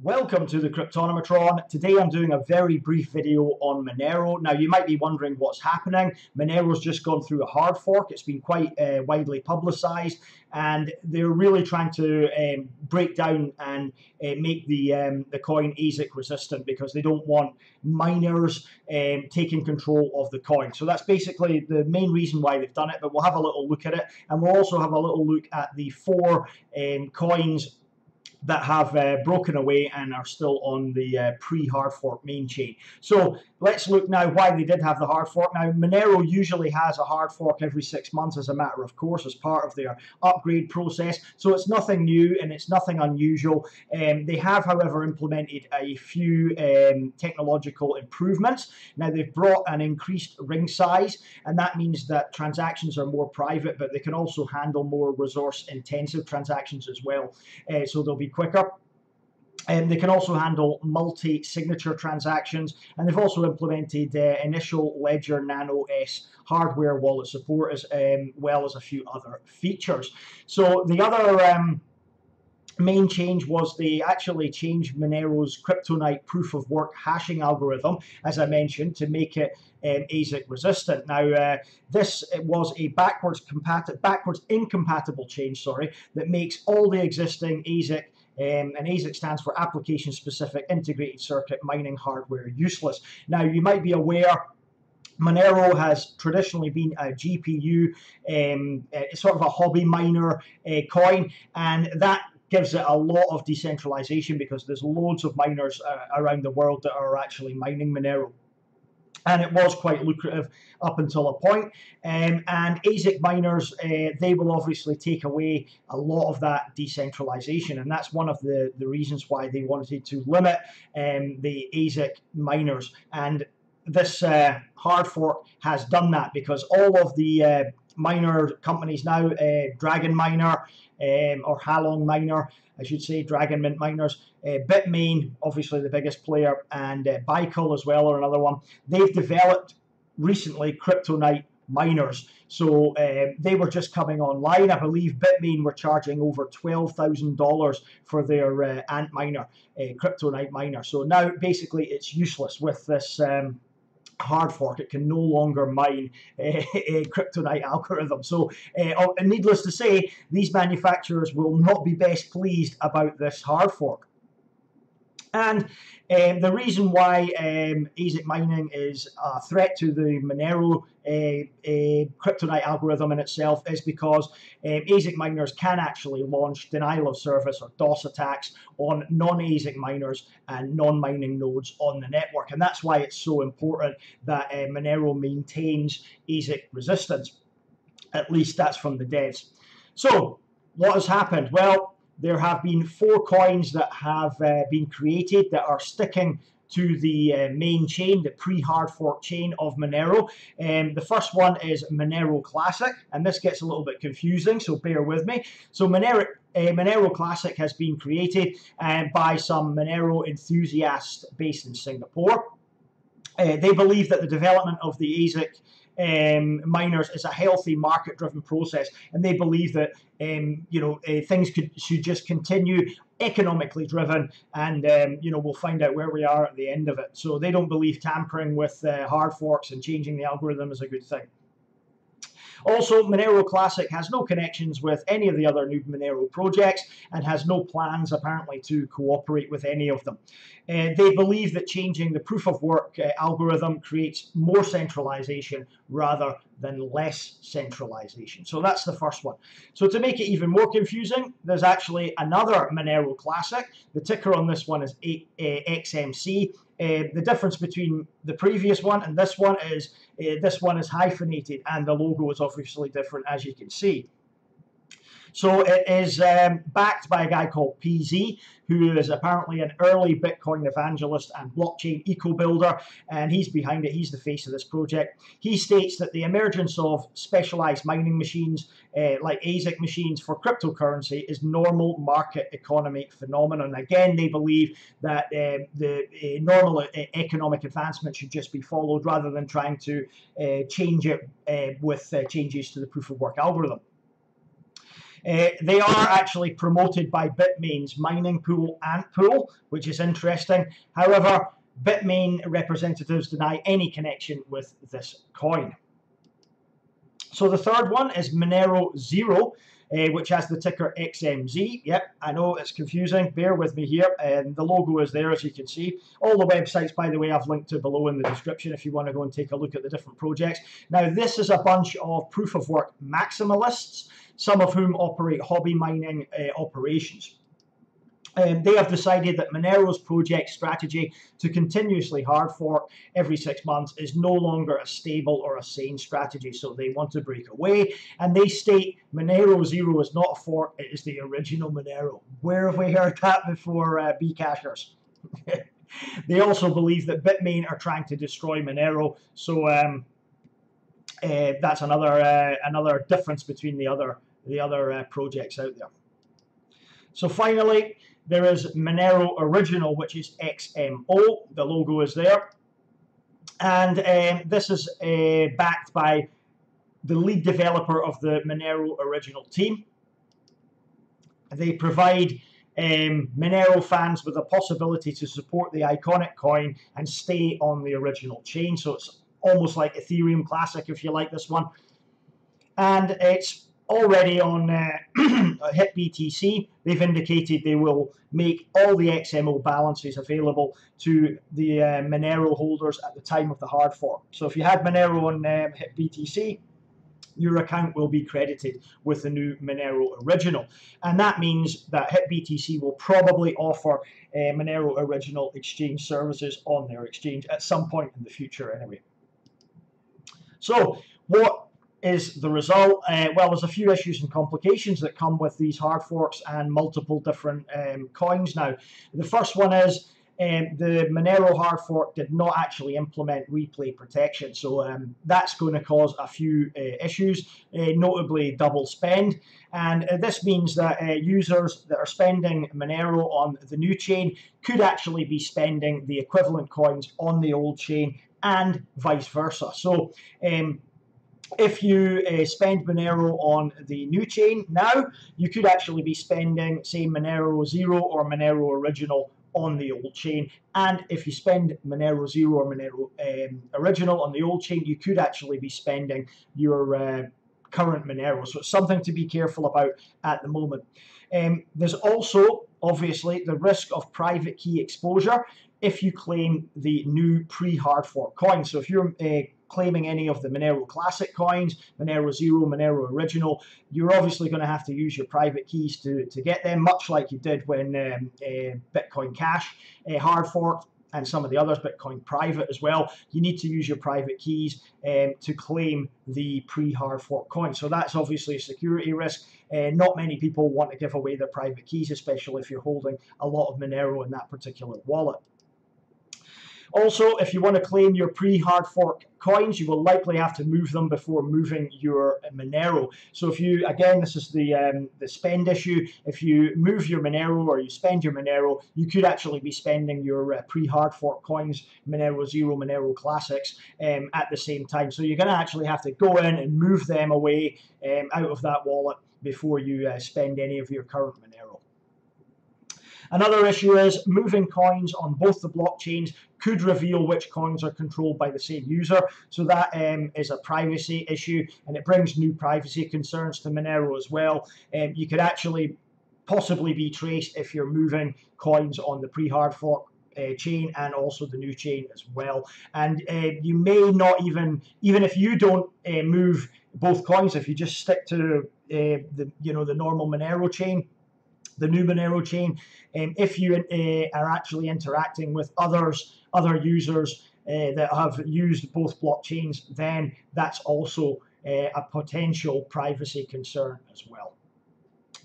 Welcome to the Cryptonometron. Today I'm doing a very brief video on Monero. Now you might be wondering what's happening. Monero's just gone through a hard fork. It's been quite widely publicized, and they're really trying to break down and make the coin ASIC resistant because they don't want miners taking control of the coin. So that's basically the main reason why they've done it, but we'll have a little look at it, and we'll also have a little look at the four coins that have broken away and are still on the pre-hard fork main chain. So let's look now why they did have the hard fork. Now Monero usually has a hard fork every 6 months as a matter of course, as part of their upgrade process. So it's nothing new and it's nothing unusual. They have, however, implemented a few technological improvements. Now they've brought an increased ring size, and that means that transactions are more private, but they can also handle more resource-intensive transactions as well. So they'll be quicker. They can also handle multi-signature transactions, and they've also implemented initial Ledger Nano S hardware wallet support, as well as a few other features. So the other main change was they actually changed Monero's Kryptonite proof of work hashing algorithm, as I mentioned, to make it ASIC resistant. Now this was a backwards incompatible change, that makes all the existing ASIC, and ASIC stands for Application Specific Integrated Circuit Mining Hardware, useless. Now you might be aware Monero has traditionally been a GPU, sort of a hobby miner coin, and that gives it a lot of decentralization because there's loads of miners around the world that are actually mining Monero. And it was quite lucrative up until a point. And ASIC miners, they will obviously take away a lot of that decentralization. And that's one of the reasons why they wanted to limit the ASIC miners. And this hard fork has done that because all of the miner companies now, Dragon Miner, or Halong Miner, I should say, Dragon Mint Miners, Bitmain, obviously the biggest player, and Baikal as well, or another one. They've developed recently Kryptonite miners. So they were just coming online. I believe Bitmain were charging over $12,000 for their Antminer, Kryptonite miner. So now basically it's useless with this hard fork. It can no longer mine a Kryptonite algorithm. So needless to say, these manufacturers will not be best pleased about this hard fork. And the reason why ASIC mining is a threat to the Monero Kryptonite algorithm in itself is because ASIC miners can actually launch denial of service or DOS attacks on non-ASIC miners and non-mining nodes on the network. And that's why it's so important that Monero maintains ASIC resistance. At least that's from the devs. So what has happened? Well, there have been 4 coins that have been created that are sticking to the main chain, the pre-hard fork chain of Monero. The first one is Monero Classic, and this gets a little bit confusing, so bear with me. So Monero Classic has been created by some Monero enthusiasts based in Singapore. They believe that the development of the ASIC miners is a healthy market-driven process, and they believe that things should just continue economically driven, and we'll find out where we are at the end of it. So they don't believe tampering with hard forks and changing the algorithm is a good thing. Also, Monero Classic has no connections with any of the other new Monero projects and has no plans, apparently, to cooperate with any of them. They believe that changing the proof of work algorithm creates more centralization rather than less centralization. So that's the first one. So to make it even more confusing, there's actually another Monero Classic. The ticker on this one is XMC. The difference between the previous one and this one is hyphenated, and the logo is obviously different, as you can see. So it is backed by a guy called PZ, who is apparently an early Bitcoin evangelist and blockchain eco-builder, and he's behind it. He's the face of this project. He states that the emergence of specialized mining machines like ASIC machines for cryptocurrency is normal market economy phenomenon. Again, they believe that the normal economic advancement should just be followed rather than trying to change it with changes to the proof of work algorithm. They are actually promoted by Bitmain's mining pool, Ant Pool, which is interesting. However, Bitmain representatives deny any connection with this coin. So the third one is Monero Zero, which has the ticker XMZ. Yep, I know it's confusing. Bear with me here. The logo is there, as you can see. All the websites, by the way, I've linked to below in the description if you want to go and take a look at the different projects. Now, this is a bunch of proof-of-work maximalists, some of whom operate hobby mining operations. They have decided that Monero's project strategy to continuously hard fork every 6 months is no longer a stable or a sane strategy, so they want to break away. And they state Monero Zero is not a fork, it is the original Monero. Where have we heard that before, Bcashers? They also believe that Bitmain are trying to destroy Monero, so that's another difference between the other projects out there. So finally, there is Monero Original, which is XMO. The logo is there. And this is backed by the lead developer of the Monero Original team. They provide Monero fans with the possibility to support the iconic coin and stay on the original chain. So it's almost like Ethereum Classic, if you like this one. And it's already on HitBTC. They've indicated they will make all the XMO balances available to the Monero holders at the time of the hard fork. So if you had Monero on HitBTC, your account will be credited with the new Monero Original. And that means that HitBTC will probably offer Monero Original exchange services on their exchange at some point in the future anyway. So what is the result? Well, there's a few issues and complications that come with these hard forks and multiple different coins. Now, the first one is the Monero hard fork did not actually implement replay protection, so that's going to cause a few issues, notably double spend. And this means that users that are spending Monero on the new chain could actually be spending the equivalent coins on the old chain and vice versa. So if you spend Monero on the new chain now, you could actually be spending, say, Monero Zero or Monero Original on the old chain. And if you spend Monero Zero or Monero Original on the old chain, you could actually be spending your current Monero. So it's something to be careful about at the moment. There's also, obviously, the risk of private key exposure if you claim the new pre-hard fork coin. So if you're claiming any of the Monero Classic coins, Monero Zero, Monero Original, you're obviously going to have to use your private keys to get them, much like you did when Bitcoin Cash hard forked, and some of the others, Bitcoin Private as well. You need to use your private keys to claim the pre-hard fork coin. So that's obviously a security risk. Not many people want to give away their private keys, especially if you're holding a lot of Monero in that particular wallet. Also, if you want to claim your pre-hard fork coins, you will likely have to move them before moving your Monero. So if you, again, this is the spend issue. If you move your Monero or you spend your Monero, you could actually be spending your pre-hard fork coins, Monero Zero, Monero Classics, at the same time. So you're going to actually have to go in and move them away out of that wallet before you spend any of your current Monero. Another issue is moving coins on both the blockchains could reveal which coins are controlled by the same user. So that is a privacy issue, and it brings new privacy concerns to Monero as well. You could actually possibly be traced if you're moving coins on the pre-hard fork chain and also the new chain as well. And you may not even if you don't move both coins, if you just stick to the normal Monero chain, the new Monero chain, if you are actually interacting with other users that have used both blockchains, then that's also a potential privacy concern as well.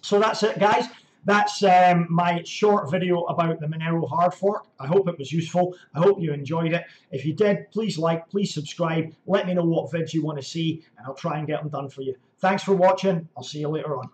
So that's it, guys. That's my short video about the Monero hard fork. I hope it was useful. I hope you enjoyed it. If you did, please like, please subscribe. Let me know what vids you want to see, and I'll try and get them done for you. Thanks for watching. I'll see you later on.